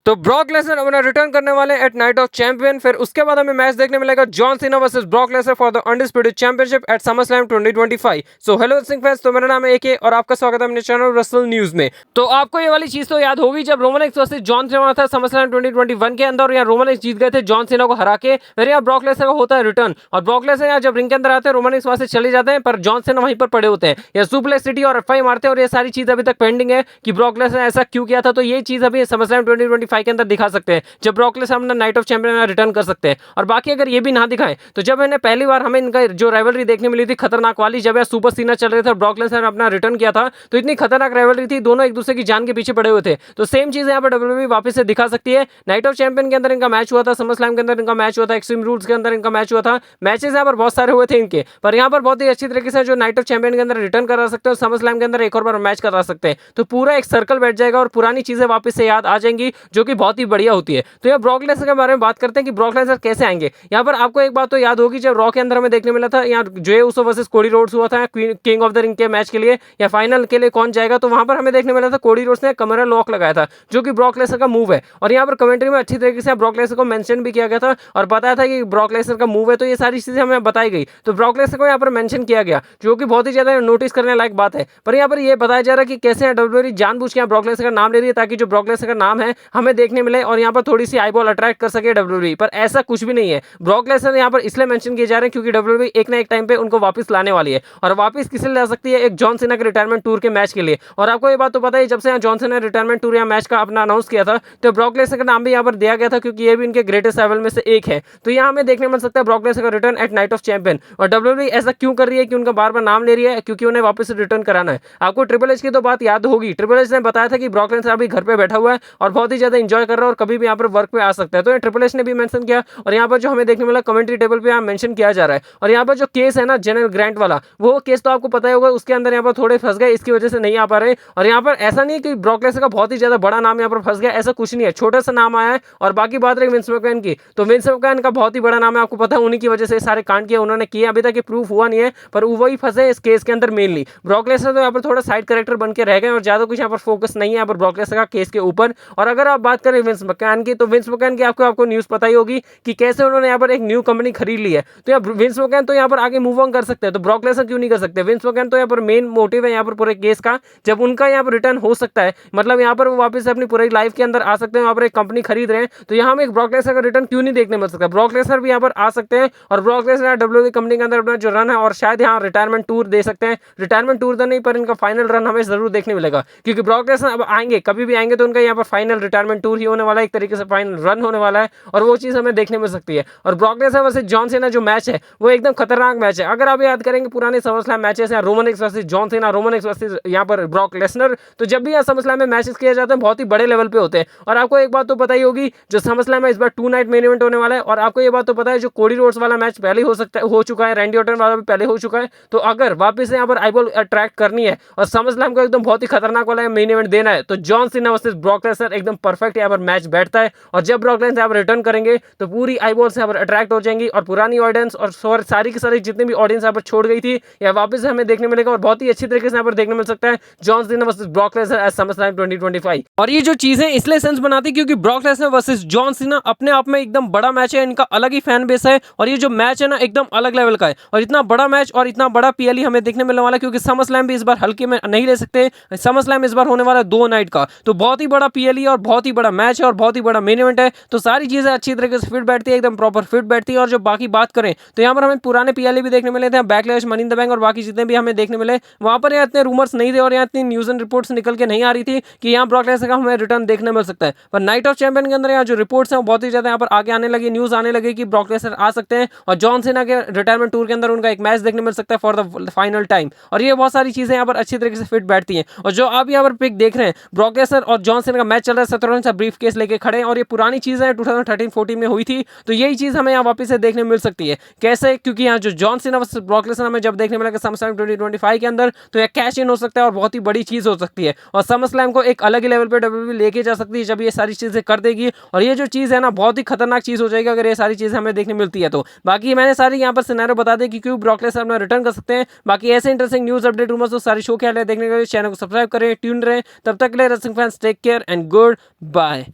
तो Brock Lesnar अपना return करने वाले एट नाइट ऑफ चैंपियन। फिर उसके बाद हमें मैच देखने मिलेगा John Cena versus Brock Lesnar for the undisputed championship at SummerSlam 2025। So hello Singh fans, तो मेरा नाम है एके और आपका स्वागत है अपने चैनल रसल न्यूज में। तो आपको ये वाली चीज तो याद होगी जब Roman x versus John Cena था समरस्लैम 2021 के अंदर, और यहाँ रोमन एक्स जीत गए थे जॉन सीना को हरा के। फिर यहाँ ब्रॉक लेसनर का होता है रिटर्न, और ब्रॉक लेसनर यहाँ जब रिंग के अंदर आते हैं रोमन एक्स वहां से चले जाते हैं, पर जॉन सीना वहीं पर पड़े होते हैं। या सुप्लेक्स सिटी और एफ5 मारते हैं, और ये सारी चीज अभी तक पेंडिंग है कि ब्रॉक लेसनर ऐसा क्यों किया था। तो ये चीज अभी समरस्लैम 2025 के अंदर दिखा सकते हैं जब ब्रॉक लेसनर अपना नाइट ऑफ चैंपियन रिटर्न कर सकते हैं। और बाकी अगर ये भी ना दिखाएं तो जब इन्हें पहली बार हमें इनका जो राइवलरी देखने मिली थी खतरनाक वाली, जब यह सुपर सीना चल रहे थे और ब्रॉक लेसनर अपना रिटर्न किया था, तो इतनी खतरनाक राइवलरी थी, दोनों एक दूसरे की जान के पीछे पड़े हुए थे। तो सेम चीज यहाँ पर डब्ल्यूडब्ल्यूई वापस से दिखा सकती है। नाइट ऑफ चैंपियन के अंदर इनका मैच हुआ था, समरस्लैम के अंदर इनका मैच हुआ था, एक्सट्रीम रूल्स के अंदर इनका मैच हुआ था। मैचेस यहाँ पर बहुत सारे हुए थे इनके, पर यहाँ पर बहुत ही अच्छी तरीके से जो नाइट ऑफ चैंपियन के अंदर रिटर्न करा सकते हैं, समरस्लैम के अंदर एक और बार मैच करा सकते हैं। तो पूरा एक सर्कल बैठ जाएगा और पुरानी चीजें वापस से याद आ जाएंगी, जो कि बहुत ही बढ़िया होती है। तो यह ब्रॉक लेसनर के बारे में बात करते हैं कि ब्रॉक लेसनर कैसे आएंगे। यहाँ पर आपको एक बात तो याद होगी, जब रॉ के अंदर हमें देखने मिला था यहाँ जे उसो वर्सेस कोडी रोड्स हुआ था किंग ऑफ द रिंग के मैच के लिए या फाइनल के लिए कौन जाएगा, तो वहां पर हमें देखने मिला था कोडी रोड्स ने कमरा लॉक लगाया था, जो कि ब्रॉक लेसनर का मूव है। और यहाँ पर कमेंट्री में अच्छी तरीके से ब्रॉक लेसनर को मेंशन भी किया गया था और बताया था कि ब्रॉक लेसनर का मूव है। तो ये सारी चीजें हमें बताई गई, तो ब्रॉक लेसनर को यहाँ पर मेंशन किया गया, जो कि बहुत ही ज्यादा नोटिस करने लायक बात है। पर यहाँ पर ये बताया जा रहा है कि कैसे डब्ल्यूडब्ल्यूई जानबूझ के ब्रॉक लेसनर का नाम ले रही है, ताकि जो ब्रॉक लेसनर का नाम है हमें देखने मिले और यहाँ पर थोड़ी सी आईबॉल अट्रैक्ट कर सके डब्ल्यूडब्ल्यूई। पर ऐसा कुछ भी नहीं है। ब्रॉक लेसनर यहाँ पर इसलिए मेंशन किए जा रहे हैं क्योंकि डब्ल्यूडब्ल्यूई एक ना एक टाइम पे उनको वापस लाने वाली है, और वापस किसे ला सकती है, एक जॉन सीना के रिटायरमेंट टूर के मैच के लिए। और आपको ये बात तो पता है, जब से यहाँ जॉन सीना ने रिटायरमेंट टूर या मैच का अपना अनाउंस किया था, तो ब्रॉक लेसनर का नाम भी यहाँ पर दिया गया था, क्योंकि ये भी इनके ग्रेटेस्ट राइवल में से एक है। तो यहाँ हमें देखने मिल सकता है ब्रॉक लेसनर का return at night of champion. और डब्ल्यूडब्ल्यूई ऐसा क्यों कर रही है कि उनका बार बार नाम ले रही है, क्योंकि उन्हें वापस रिटर्न कराना है। आपको ट्रिपल एच की तो बात याद होगी, ट्रिपल एच ने बताया था कि ब्रॉक लेसनर अभी घर पे बैठा हुआ है और बहुत ही ज्यादा इंजॉय कर रहा है और कभी भी यहाँ पर वर्क पे आ सकता है। तो ट्रिपल एच ने भी मेंशन किया, और यहाँ पर जो हमें देखने मिला कमेंट्री टेबल पे यहाँ मेंशन किया जा रहा है। और यहाँ पर जो केस है ना जनरल ग्रांट वाला, वो केस तो आपको पता ही होगा, उसके अंदर यहाँ पर थोड़े फंस गए, इसकी वजह से नहीं आ पा रहे। और यहाँ पर ऐसा नहीं कि ब्रॉक लेसनर का बहुत ही ज्यादा बड़ा नाम यहाँ पर फंस गया, ऐसा कुछ नहीं है, छोटा सा नाम आया है। और बाकी बात रही विंस मैकमैन की, तो विंस मैकमैन का बहुत ही बड़ा नाम है, आपको पता है, उन्हीं की वजह से सारे कांड किए उन्होंने किए। अभी तक प्रूफ हुआ नहीं है, पर वही फंसे इस केस के अंदर मेनली। ब्रॉक लेसनर तो यहाँ पर थोड़ा साइड कैरेक्टर बन के रह गए और ज्यादा कुछ यहाँ पर फोकस नहीं है यहाँ पर ब्रॉक लेसनर का केस के ऊपर। और अगर आप बात करें विंस मैकमैन की, तो विंस मैकमैन की आपको न्यूज पता ही होगी कि कैसे उन्होंने यहाँ पर एक न्यू कंपनी खरीद ली है। तो यहाँ विंस मैकमैन तो यहाँ पर आगे मूव ऑन कर सकते हैं, तो ब्रॉक लेसनर क्यों नहीं कर सकते। विंस मैकमैन तो यहाँ पर मेन मोटिव है यहाँ पर पूरे केस का, जब उनका यहाँ पर रिटर्न हो सकता है, मतलब यहाँ पर वो वापस अपनी पूरी लाइफ के अंदर आ सकते हैं, यहाँ पर एक कंपनी खरीद रहे हैं, तो यहाँ हमें एक ब्रॉक लेसनर का रिटर्न क्यों नहीं देखने मिल सकता। ब्रॉक लेसनर भी यहाँ पर आ सकते हैं, और ब्रॉक लेसनर डब्ल्यूडब्ल्यूई कंपनी के अंदर अपना जो रन है, और शायद यहाँ रिटायरमेंट टूर दे सकते हैं। रिटायरमेंट टूर तो नहीं, पर इनका फाइनल रन हमें जरूर देखने मिलेगा, क्योंकि ब्रॉक लेसनर अब आएंगे, कभी भी आएंगे, तो उनका यहाँ पर फाइनल रिटायरमेंट टूर ही होने वाला है, एक तरीके से फाइनल रन होने वाला है, और वो चीज हमें देखने मिल सकती है। और Brock Lesnar versus John Cena जो मैच है वो एकदम खतरनाक मैच है। अगर आप याद करेंगे पुराने समरस्लैम मैचेस हैं, Roman x versus John Cena, Roman x versus यहाँ पर ब्रॉक लेसनर, तो जब भी यहाँ समरस्लैम में मैचेस किए जाते हैं बहुत ही बड़े लेवल पे होते हैं। और आपको एक बात तो पता ही होगी, जो समरस्लैम है इस बार 2 नाइट मेन इवेंट होने वाला है। और आपको ये बात तो पता है, जो कोडी रोड्स वाला मैच पहले हो सकता है, हो चुका है, रैंडी ऑर्टन वाला भी पहले हो चुका है। तो अगर वापस से यहाँ पर आईबॉल अट्रैक्ट करनी है और समरस्लैम को एकदम बहुत ही खतरनाक वाला मेन इवेंट देना है, तो John Cena versus Brock Lesnar एकदम परफेक्ट यहाँ पर मैच बैठता है। और जब ब्रॉक लेसनर यहाँ पर रिटर्न करेंगे तो पूरी आईबॉल से यहाँ पर अट्रैक्ट हो जाएंगी, और पुरानी ऑडियंस और सारी की सारी जितनी भी ऑडियंस यहाँ पर छोड़ गई थी, या वापस से हमें देखने मिलेगा, और बहुत ही अच्छी तरीके से यहाँ पर देखने मिल सकता है John Cena versus Brock Lesnar at SummerSlam 2025। और ये जो चीजें इसलिए सेंस बनाती क्योंकि Brock Lesnar versus John Cena अपने आप में एकदम बड़ा मैच है, इनका अलग ही फैन बेस है, और ये जो मैच है ना एकदम अलग लेवल का है। और इतना बड़ा मैच और इतना बड़ा पीएलई हमें देखने मिलने वाला है, क्योंकि समरस्लैम भी इस बार हल्के में नहीं ले सकते। समरस्लैम इस बार होने वाला है 2 नाइट का, तो बहुत ही बड़ा पीएलई और बहुत ही बड़ा मैच है और बहुत ही बड़ा मेन इवेंट है। तो सारी चीजें अच्छी तरीके से फिट बैठती है, एकदम प्रॉपर फिट बैठती है। और जो बाकी बात करें तो यहाँ पर हमें पुराने पीएलई भी देखने मिले थे, backlash, money in the bank और बाकी जितने भी हमें देखने मिले, वहां पर यहाँ इतने रूमर्स नहीं थे और यहाँ इतनी न्यूज एंड रिपोर्ट्स निकल के नहीं आ रही थी कि यहाँ ब्रॉक लेसनर का हमें रिटर्न देखने मिल सकता है। पर नाइट ऑफ चैंपियन के अंदर यहाँ जो रिपोर्ट्स हैं वो बहुत ही ज्यादा यहाँ पर आगे आने लगी, न्यूज आने लगी कि ब्रॉक लेसनर आ सकते हैं, और जॉन सीना के रिटायरमेंट टूर के अंदर उनका एक मैच देखने मिल सकता है फॉर द फाइनल टाइम। और ये बहुत सारी चीजें यहाँ पर अच्छी तरीके से फिट बैठती हैं। और जो आप यहाँ पर पिक देख रहे हैं, ब्रॉक लेसनर और जॉन सीना का मैच चल रहा है, 17 सा ब्रीफ केस लेके खड़े हैं, और ये पुरानी चीजें 2013-14 में हुई थी। तो यही चीज हमें यहाँ वापस से देखने मिल सकती है। कैसे? क्योंकि यहाँ जो John Cena versus Brock Lesnar हमें जब देखने मिला समरस्लैम 2025 के अंदर, तो यह कैश इन हो सकता है और बहुत ही बड़ी चीज हो सकती है, और समरस्लैम को एक अलग ही लेवल पे डब्ल्यूडब्ल्यूई लेके जा सकती है जब ये सारी चीजें कर देगी। और ये जो चीज है ना बहुत ही खतरनाक चीज हो जाएगी अगर ये सारी चीजें हमें देखने मिलती है। तो बाकी मैंने सारी यहाँ पर सिनेरियो बता दी कि क्यों ब्रॉक लेसनर अपना रिटर्न कर सकते हैं। बाकी ऐसे इंटरेस्टिंग न्यूज अपडेट रूमर्स तो सारी शो के देखने के लिए चैनल को सब्सक्राइब करें, ट्यून रहे। तब तक के लिए wrestling fans take care and good bye.